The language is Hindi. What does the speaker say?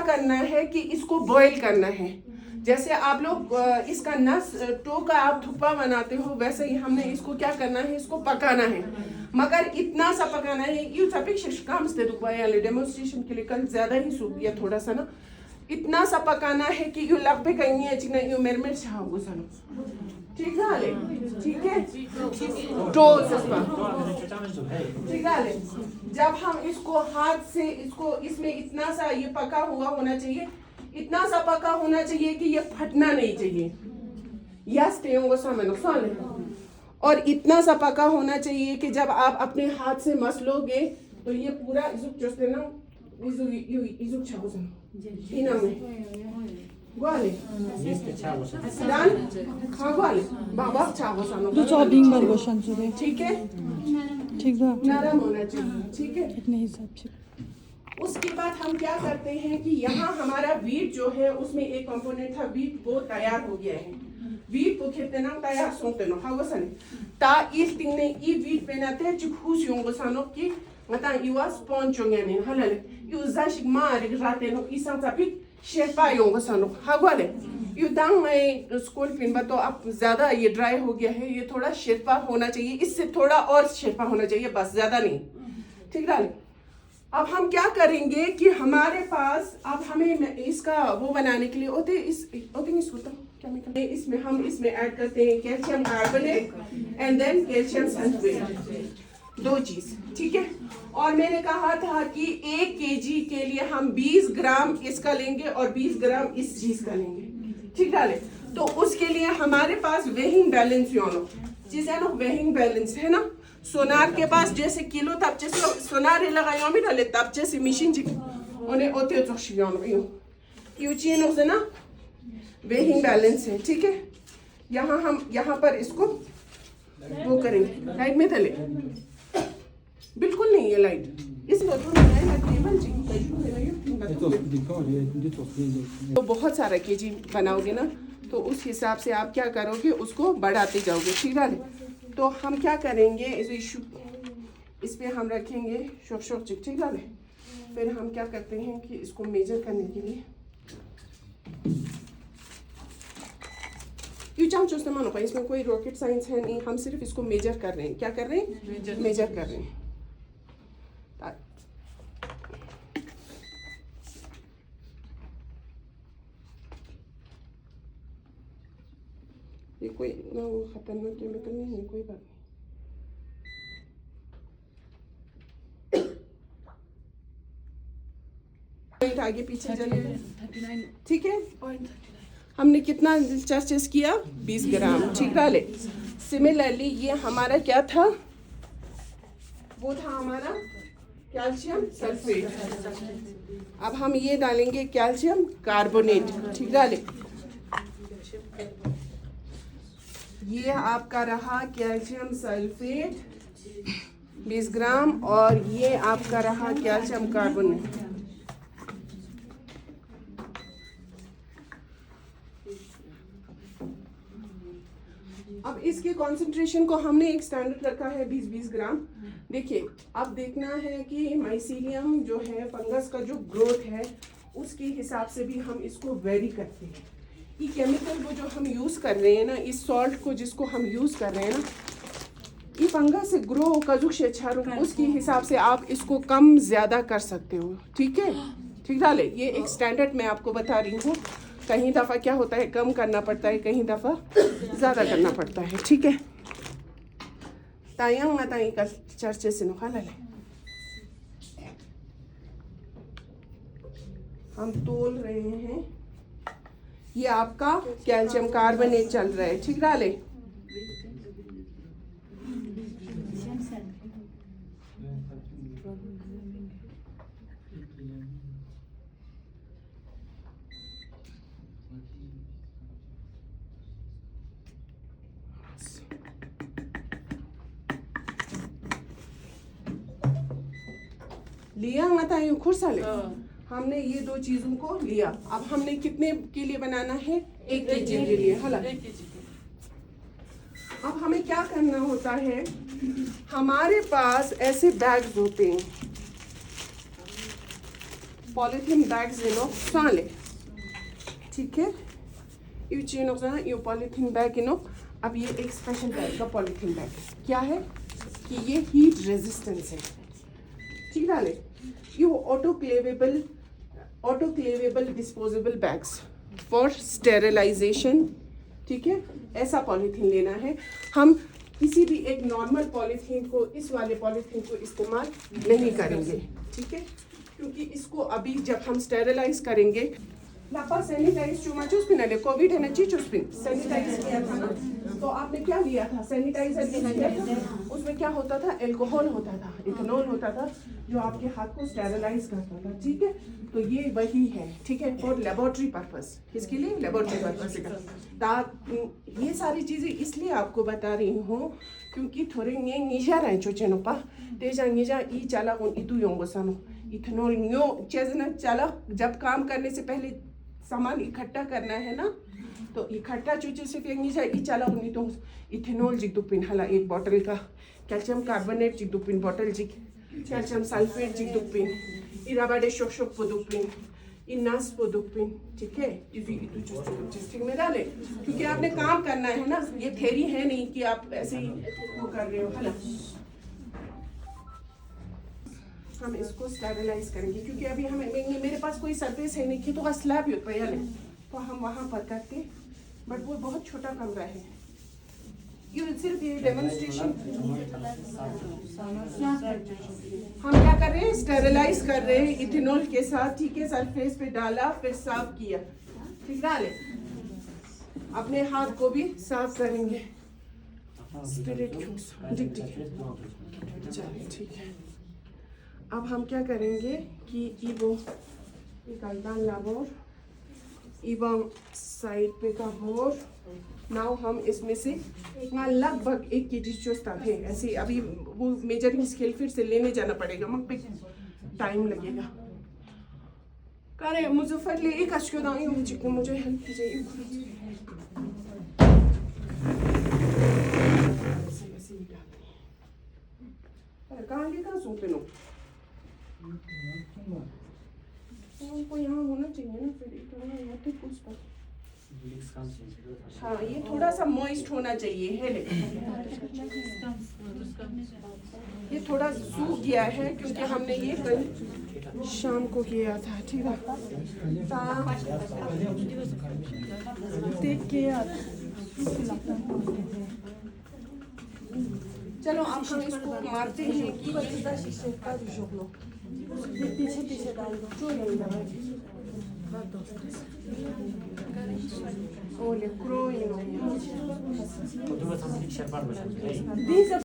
करना है कि इसको बॉईल करना है। जैसे आप लोग इसका नस टो का आप थुप्पा बनाते हो, वैसे ही हमने इसको क्या करना है, इसको पकाना है। मगर इतना सा पकाना है, ये काम से डेमोन्स्ट्रेशन के लिए कल ज्यादा ही सूख गया थोड़ा सा ना, इतना सा पकाना है कि यू लग पे कहीं है चिकना यू मेरे में छाओ सनो, ठीक है, ठीक है टो ठीक है। जब हम इसको हाथ से इसको इसमें इतना सा ये पका हुआ होना चाहिए, इतना सा पका होना चाहिए कि ये फटना नहीं चाहिए, यस तेंगो सामने, और इतना सा पका होना चाहिए कि जब आप अपने हाथ से मसलोगे तो ये पूरा इजुक जोस्ते ना इजुक छागो ina me gwale dan खा gwale बाबा छागो सानो दो चॉपिंग बार क्वेश्चन सुने, ठीक है, ठीक है, नरम होना चाहिए, ठीक है। इतने हिसाब से उसके बाद हम क्या करते हैं कि यहाँ हमारा वीट जो है उसमें एक कंपोनेंट था, वीट वो तैयार हो गया है। वीट को खेते ना तैयार सोते ना हाँ वसन ता इस दिन ने ई वीट पे ना ते चुखुस योंगो सानो की मता इवा स्पॉन्ज योंगे ने हलाले यू जाशिक मार राते नो इसान तापिक शेफा योंगो सानो हाँ वाले यू दांग में स्कूल पिन तो अब ज्यादा ये ड्राई हो गया है, ये थोड़ा शेफा होना चाहिए, इससे थोड़ा और शेफा होना चाहिए, बस ज्यादा नहीं, ठीक है। अब हम क्या करेंगे कि हमारे पास अब हमें इसका वो बनाने के लिए इसमें हम इसमें ऐड करते हैं calcium carbonate and then calcium sulphate, दो चीज, ठीक है। और मैंने कहा था कि 1 kg के लिए हम 20 ग्राम इसका लेंगे और 20 ग्राम इस चीज का लेंगे, ठीक है। तो उसके लिए हमारे पास वेइंग बैलेंस चीज है ना, वेइंग बैलेंस है ना। सोनार के पास जैसे किलो तब जैसे सोनार लगाया में डाले तब जैसे मशीन जी उन्हें ओते तो शियानो यू चीनों से ना वेइंग बैलेंस है, ठीक है। हम यहाँ पर इसको वो करेंगे, लाइट में तले बिल्कुल नहीं है लाइट, इसको तो बहुत सारा केजी बनाओगे ना तो उस हिसाब से आप क्या करोगे, उसको बढ़ाते जाओगे, ठीक है। तो हम क्या करेंगे इस पे हम रखेंगे शोक ठीक है। फिर हम क्या करते हैं कि इसको मेजर करने के लिए इसमें कोई रॉकेट साइंस है नहीं, हम सिर्फ इसको मेजर कर रहे हैं, क्या कर रहे हैं, मेजर कर रहे हैं। ये कोई इतना खतरनाक केमिकल नहीं है, कोई बात नहीं, आगे पीछे चलिए, ठीक है। हमने कितना चर्चेस किया, 20 ग्राम, ठीक है। सिमिलरली ये हमारा क्या था, वो था हमारा कैल्शियम सल्फेट। अब हम ये डालेंगे कैल्शियम कार्बोनेट, ठीक है। ये आपका रहा कैल्शियम सल्फेट 20 ग्राम और ये आपका रहा कैल्शियम कार्बोनेट। अब इसके कंसंट्रेशन को हमने एक स्टैंडर्ड रखा है 20-20 ग्राम। देखिए अब देखना है कि माइसीलियम जो है फंगस का जो ग्रोथ है उसके हिसाब से भी हम इसको वेरी करते हैं। ये केमिकल वो जो हम यूज़ कर रहे हैं ना, इस सॉल्ट को जिसको हम यूज़ कर रहे हैं ना, ये फंगस से ग्रो कजुक से अच्छा उसके हिसाब से आप इसको कम ज़्यादा कर सकते हो, ठीक है, ठीक डाले। ये एक स्टैंडर्ड मैं आपको बता रही हूँ, कहीं दफ़ा क्या होता है कम करना पड़ता है, कहीं दफ़ा ज़्यादा करना पड़ता है, ठीक है। तायंग ताई का चर्चे से नुखाला ले हम तोल रहे हैं, ये आपका कैल्शियम कार्बोनेट चल रहा है, ठीक डाले। लिया मता यूं खुरसा ले, हमने ये दो चीजों को लिया। अब हमने कितने के लिए बनाना है, 1 kg के लिए, हला। अब हमें क्या करना होता है, हमारे पास ऐसे बैग्स होते हैं, पॉलिथीन बैग्स इनो साले ठीक है ये चीज़ ना ये पॉलिथीन बैग इनो अब ये एक स्पेशल टाइप का पॉलिथीन बैग क्या है कि ये हीट रेजिस्टेंस है ठीक है ये autoclavable disposable bags for sterilisation ठीक है ऐसा पॉलीथीन लेना है हम किसी भी एक नॉर्मल पॉलीथीन को इस वाले पॉलीथीन को इस्तेमाल नहीं करेंगे ठीक है क्योंकि इसको अभी जब हम स्टेरिलाइज करेंगे लापा सैनिटाइज चुमा चुस्पिन है कोविड है ना चुस्पिन सैनिटाइज किया था ना तो आपने क्या लिया था सैनिटाइजर लिया था उसमें क्या होता था एल्कोहल होता था इथेनॉल होता था जो आपके हाथ को स्टेरिलाइज करता था ठीक है तो ये वही है ठीक है फॉर लेबोरेटरी पर्पस किसके लिए लेबोरेटरी पर्पस का ये सारी चीज़ें इसलिए आपको बता रही हूँ क्योंकि थोड़े ये निजा रहे चोचेनो पा तेजा निजा ई चला उन इतु योंगो सनो इथेनॉल न्यो चेज ना चला जब काम करने से पहले सामान इकट्ठा करना है ना तो इकट्ठा चूचे से फिर निजा ई चला उन तो इथेनॉल जिग दुपिन हला एक बॉटल का कैल्शियम कार्बोनेट जिग दुपिन बॉटल जिग कैल्शियम सल्फेट जिग दुपिन इराबाडे शोक पोदुपिन इनास पोदुपिन ठीक है ठीक में डाले क्योंकि आपने काम करना है ना ये थेरी है नहीं कि आप ऐसे ही वो कर रहे हो है ना हम इसको स्टेरिलाइज करेंगे क्योंकि अभी हमें मेरे पास कोई सरफेस है नहीं कि तो स्लैब होता है यानी तो हम वहाँ पर करते बट वो बहुत छोटा कमरा है ये सिर्फ ये डेमोन्स्ट्रेशन हम क्या कर रहे हैं स्टेरिलाइज कर रहे हैं इथेनॉल के साथ ठीक है सरफेस पे डाला फिर साफ किया ठीक डाले अपने हाथ को भी साफ करेंगे स्पिरिट ठीक है अब हम क्या करेंगे कि इबो निकालता लाबोर इबो साइड पे का बोर नाउ हम इसमें से लगभग 1 kg चुस्ता है ऐसे अभी वो मेजरिंग स्केल फिर से लेने जाना पड़ेगा मग पे टाइम लगेगा करे मुजफ्फर ले एक अशको दाई मुझे हेल्प कीजिए कहाँ के कहाँ सूते लो उनको यहाँ होना चाहिए ना फिर थोड़ा यहाँ पे कुछ पर हाँ ये थोड़ा सा मॉइस्ट होना चाहिए है ये थोड़ा सूख गया है क्योंकि हमने ये कल शाम को किया था ठीक है देख के चलो अब हम इसको मारते हैं कि पीछे डाल दो Olha, croino.